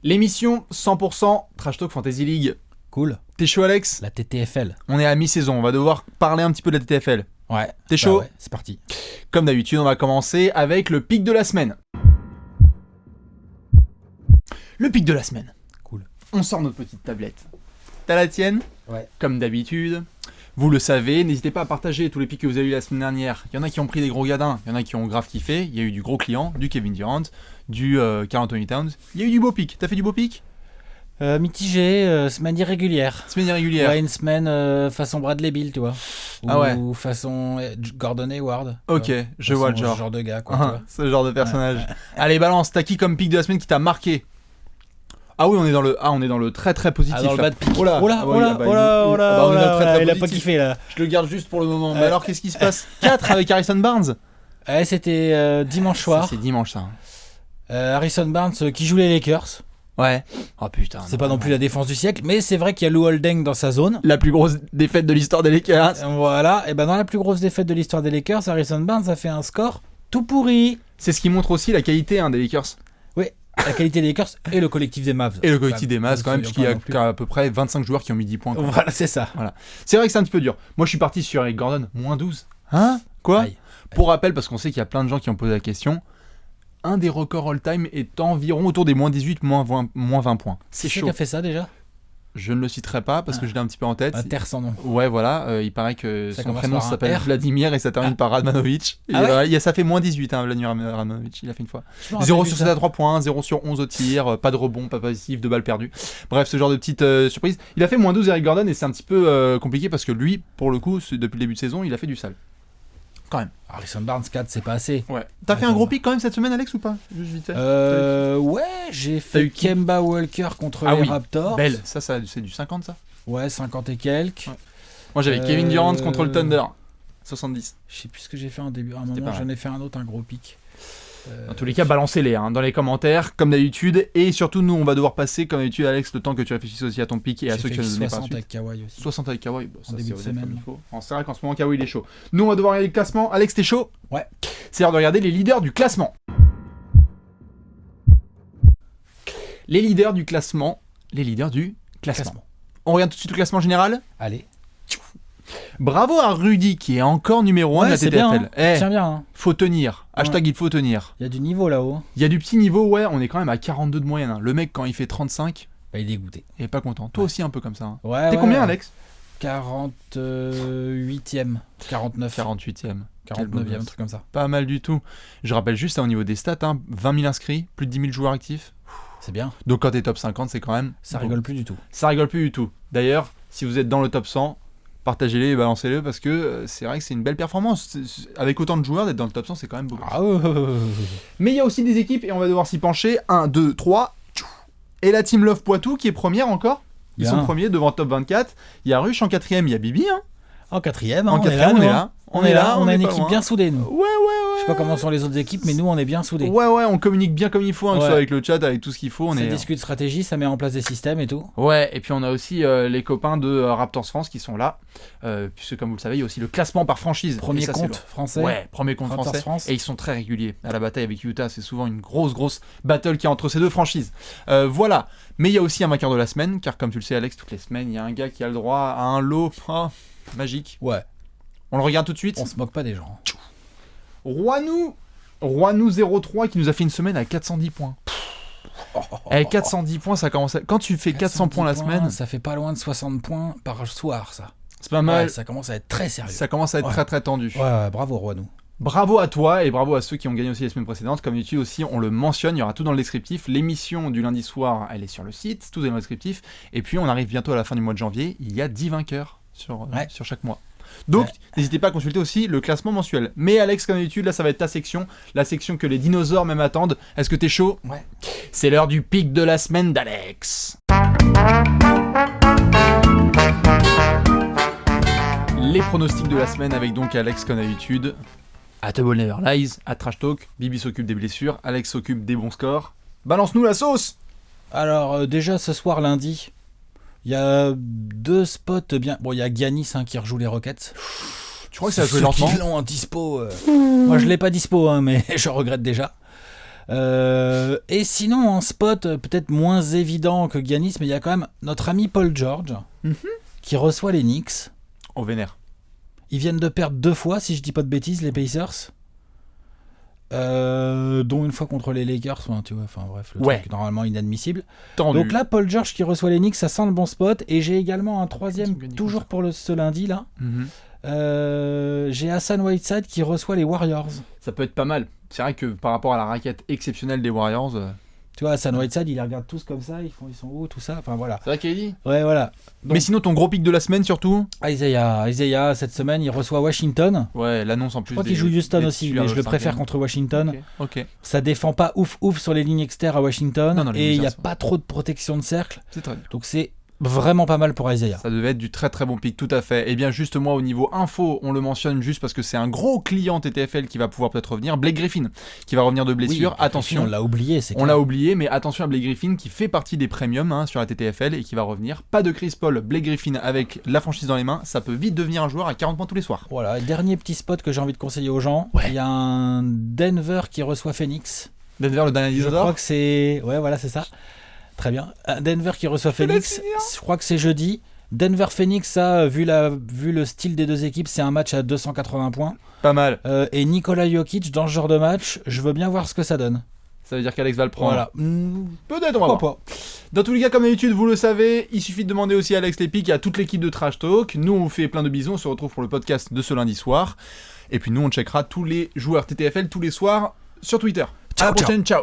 L'émission 100% Trash Talk Fantasy League. Cool. T'es chaud, Alex ? La TTFL. On est à mi-saison, on va devoir parler un petit peu de la TTFL. Ouais. T'es chaud ? Ouais, c'est parti. Comme d'habitude, on va commencer avec le pic de la semaine. Le pic de la semaine. Cool. On sort notre petite tablette. T'as la tienne ? Ouais. Comme d'habitude. Vous le savez, n'hésitez pas à partager tous les pics que vous avez eu la semaine dernière. Il y en a qui ont pris des gros gadins, il y en a qui ont grave kiffé. Il y a eu du gros client, du Kevin Durant, du Karl Anthony Towns. Il y a eu du beau pic. T'as fait du beau pic ? Mitigé, semaine irrégulière. Semaine irrégulière. Ouais, une semaine façon Bradley Beal, tu vois. Ah ouais. Ou façon Gordon Hayward. Ok, je vois le genre. Ce genre de gars, quoi. Tu vois. C'est le genre de personnage. Allez, balance, t'as qui comme pic de la semaine qui t'a marqué ? Ah oui, on est dans le très très positif. Dans le bas de pic. Oh là, on est dans le très très il a positif. pas kiffé là. Je le garde juste pour le moment. Mais alors, qu'est-ce qui se passe ? 4 avec Harrison Barnes. Ouais, c'était dimanche soir. Ça, c'est dimanche ça. Harrison Barnes qui joue les Lakers. Ouais. Oh putain. C'est pas non plus la défense du siècle, mais c'est vrai qu'il y a Lou Holding dans sa zone. La plus grosse défaite de l'histoire des Lakers. Voilà, et ben dans la plus grosse défaite de l'histoire des Lakers, Harrison Barnes a fait un score tout pourri. C'est ce qui montre aussi la qualité des Lakers. Oui, la qualité des Lakers et le collectif des Mavs. Et le collectif des Mavs quand même, puisqu'il y non plus. a à peu près 25 joueurs qui ont mis 10 points. Voilà, c'est ça. Voilà. C'est vrai que c'est un petit peu dur. Moi je suis parti sur Eric Gordon, moins 12. Hein ? Quoi ? Aïe. Pour rappel, parce qu'on sait qu'il y a plein de gens qui ont posé la question, un des records all-time est environ autour des moins 18, moins 20 points. C'est Qui chaud. qui a fait ça déjà ? Je ne le citerai pas parce que je l'ai un petit peu en tête. Un terre sans nom. Ouais, voilà. Il paraît que Ça son commence prénom par un s'appelle R. Vladimir et ça termine par Radmanovic. Et Ah ouais voilà, ça fait moins 18, Vladimir Radmanovic. Il a fait une fois. Je me rappelle 0 plus sur ça. 7 à 3 points, 0 sur 11 au tir, pas de rebond, pas passif, de balles perdues. Bref, ce genre de petite surprise. Il a fait moins 12 Eric Gordon et c'est un petit peu compliqué parce que lui, pour le coup, depuis le début de saison, il a fait du sale. Quand même. Harrison Barnes 4, c'est pas assez. Ouais. T'as fait un gros pic quand même cette semaine, Alex, ou pas ? Juste vite fait. Ouais, j'ai T'as fait eu qui Kemba Walker contre Ah les oui, Raptors. Belle. Ça, c'est du 50, ça ? Ouais, 50 et quelques. Ouais. Moi, j'avais Kevin Durant contre le Thunder. 70. Je sais plus ce que j'ai fait en début. À un C'était moment, pas j'en ai fait un autre, un gros pic. Dans tous les cas, balancez-les dans les commentaires, comme d'habitude. Et surtout, nous, on va devoir passer, comme d'habitude, Alex, le temps que tu réfléchisses aussi à ton pic et à J'ai ceux fait qui ne donné par 60 suite. avec Kawhi aussi. 60 avec Kawhi, ça début c'est de honnête semaine. comme il faut. C'est vrai qu'en ce moment, Kawhi, il est chaud. Nous, on va devoir regarder le classement. Alex, t'es chaud ? Ouais. C'est l'heure de regarder les leaders du classement. Les leaders du classement. On regarde tout de suite le classement général. Allez. Bravo à Rudy, qui est encore numéro 1 de la c'est TTFL. bien. Hein. Tiens bien. Hein. Faut tenir. Hashtag il faut tenir. Il y a du niveau là-haut. Il y a du petit niveau, ouais, on est quand même à 42 de moyenne. Le mec, quand il fait 35, Bah, il est dégoûté. il est pas content. Toi aussi, un peu comme ça. Ouais. T'es combien, Alex ? 48ème. 49. 48ème. 49ème, un truc comme ça. Pas mal du tout. Je rappelle juste au niveau des stats, 20 000 inscrits, plus de 10 000 joueurs actifs. C'est bien. Donc quand t'es top 50, c'est quand même... Ça rigole plus du tout. Ça rigole plus du tout. D'ailleurs, si vous êtes dans le top 100, partagez-les et balancez-le parce que c'est vrai que c'est une belle performance. Avec autant de joueurs, d'être dans le top 100, c'est quand même beau. Ah ouais. Mais il y a aussi des équipes et on va devoir s'y pencher. 1, 2, 3. Et la Team Love Poitou qui est première encore. Ils Bien. sont premiers devant top 24. Il y a Rush en 4ème, il y a Bibi. En 4ème, En on est 4ème, là. on est nous, là. hein. On est là, on a une pas équipe loin. bien soudée, nous. Ouais. Je sais pas comment sont les autres équipes, mais nous, on est bien soudés. Ouais, on communique bien comme il faut, que ce Ouais. soit avec le chat, avec tout ce qu'il faut. Ça discute stratégie, ça met en place des systèmes et tout. Ouais, et puis on a aussi les copains de Raptors France qui sont là. Puisque, comme vous le savez, il y a aussi le classement par franchise. Premier Et ça, c'est compte lourd. français. Ouais, premier compte Raptors français. France. Et ils sont très réguliers. À la bataille avec Utah, c'est souvent une grosse battle qui est entre ces deux franchises. Voilà. Mais il y a aussi un vainqueur de la semaine, car comme tu le sais, Alex, toutes les semaines, il y a un gars qui a le droit à un lot magique. Ouais. On le regarde tout de suite. On se moque pas des gens. Roinou 03 qui nous a fait une semaine à 410 points. 410 points, ça commence à... Quand tu fais 400 points la semaine, Ça fait pas loin de 60 points par soir, ça. c'est pas mal. Ouais, ça commence à être très sérieux. Ça commence à être Ouais. très très tendu. Ouais, bravo, Roinou. Bravo à toi et bravo à ceux qui ont gagné aussi les semaines précédentes. Comme d'habitude aussi, on le mentionne, il y aura tout dans le descriptif. L'émission du lundi soir, elle est sur le site, tout est dans le descriptif. Et puis on arrive bientôt à la fin du mois de janvier, il y a 10 vainqueurs sur chaque mois. Donc, n'hésitez pas à consulter aussi le classement mensuel. Mais Alex, comme d'habitude, là ça va être ta section, la section que les dinosaures même attendent. Est-ce que t'es chaud ? Ouais. C'est l'heure du pic de la semaine d'Alex. Les pronostics de la semaine avec donc Alex comme d'habitude. À Table Never Lies, à Trash Talk, Bibi s'occupe des blessures, Alex s'occupe des bons scores. Balance-nous la sauce ! Alors, déjà ce soir, lundi, il y a 2 spots bien. Bon, il y a Giannis qui rejoue les Rockets. Tu crois que ça va jouer lentement ? Ceux qui l'ont en dispo. Moi, je l'ai pas dispo, mais je regrette déjà. Et sinon, en spot, peut-être moins évident que Giannis, mais il y a quand même notre ami Paul George qui reçoit les Knicks. On vénère. Ils viennent de perdre 2 fois, si je dis pas de bêtises, les Pacers. Dont une fois contre les Lakers, tu vois, enfin bref, le truc normalement inadmissible. Tendu. Donc là, Paul George qui reçoit les Knicks, ça sent le bon spot. Et j'ai également un troisième, toujours pour ce lundi là. J'ai Hassan Whiteside qui reçoit les Warriors. Ça peut être pas mal. C'est vrai que par rapport à la raquette exceptionnelle des Warriors... Tu vois, Hassan Whiteside, ils les regardent tous comme ça, ils sont où, tout ça, enfin voilà. C'est vrai qu'il dit. Ouais, voilà. Donc, mais sinon, ton gros pic de la semaine surtout Isaiah, cette semaine, il reçoit Washington. Ouais, l'annonce en plus. Je crois qu'il joue Houston aussi, mais je le préfère contre Washington. Ok. Ça défend pas ouf sur les lignes externes à Washington. Non, et il n'y a pas trop de protection de cercle. C'est très bien. Donc c'est vraiment pas mal pour Isaiah. Ça devait être du très très bon pic, tout à fait. Et bien juste moi au niveau info, on le mentionne juste parce que c'est un gros client TTFL qui va pouvoir peut-être revenir. Blake Griffin qui va revenir de blessure. Oui, attention, on l'a oublié, c'est clair. On l'a oublié, mais attention à Blake Griffin qui fait partie des premiums sur la TTFL et qui va revenir. Pas de Chris Paul, Blake Griffin avec la franchise dans les mains, ça peut vite devenir un joueur à 40 points tous les soirs. Voilà, dernier petit spot que j'ai envie de conseiller aux gens. Il y a un Denver qui reçoit Phoenix. Denver, le dernier Je crois que c'est... Ouais, voilà, c'est ça. Très bien. Denver qui reçoit Phoenix, je crois que c'est jeudi. Denver-Phoenix, ça, vu le style des deux équipes, c'est un match à 280 points. Pas mal. Et Nikola Jokic, dans ce genre de match, je veux bien voir ce que ça donne. Ça veut dire qu'Alex va le prendre. Voilà. Peut-être, on va voir. Pas. Dans tous les cas, comme d'habitude, vous le savez, il suffit de demander aussi à Alex les pics et à toute l'équipe de Trash Talk. Nous, on vous fait plein de bisous. On se retrouve pour le podcast de ce lundi soir. Et puis nous, on checkera tous les joueurs TTFL tous les soirs sur Twitter. À la prochaine, ciao.